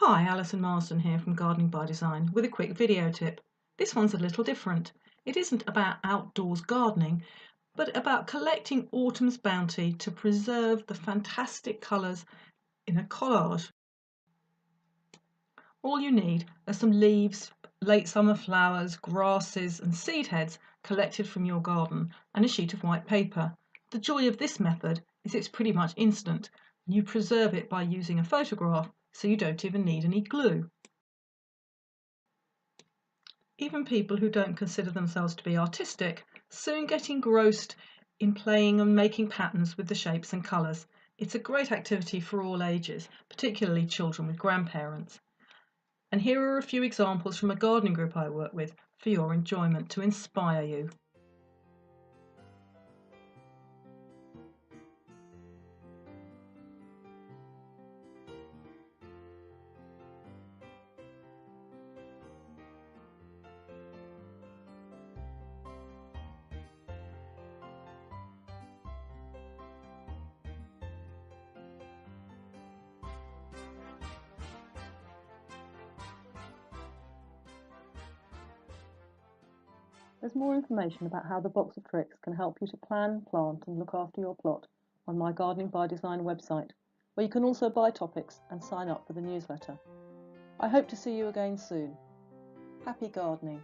Hi, Alison here from Gardening by Design with a quick video tip. This one's a little different. It isn't about outdoors gardening, but about collecting autumn's bounty to preserve the fantastic colours in a collage. All you need are some leaves, late summer flowers, grasses and seed heads collected from your garden and a sheet of white paper. The joy of this method is it's pretty much instant. You preserve it by using a photograph, so you don't even need any glue. Even people who don't consider themselves to be artistic soon get engrossed in playing and making patterns with the shapes and colours. It's a great activity for all ages, particularly children with grandparents. And here are a few examples from a gardening group I work with for your enjoyment to inspire you. There's more information about how the box of tricks can help you to plan, plant and look after your plot on my Gardening by Design website, where you can also buy topics and sign up for the newsletter. I hope to see you again soon. Happy gardening!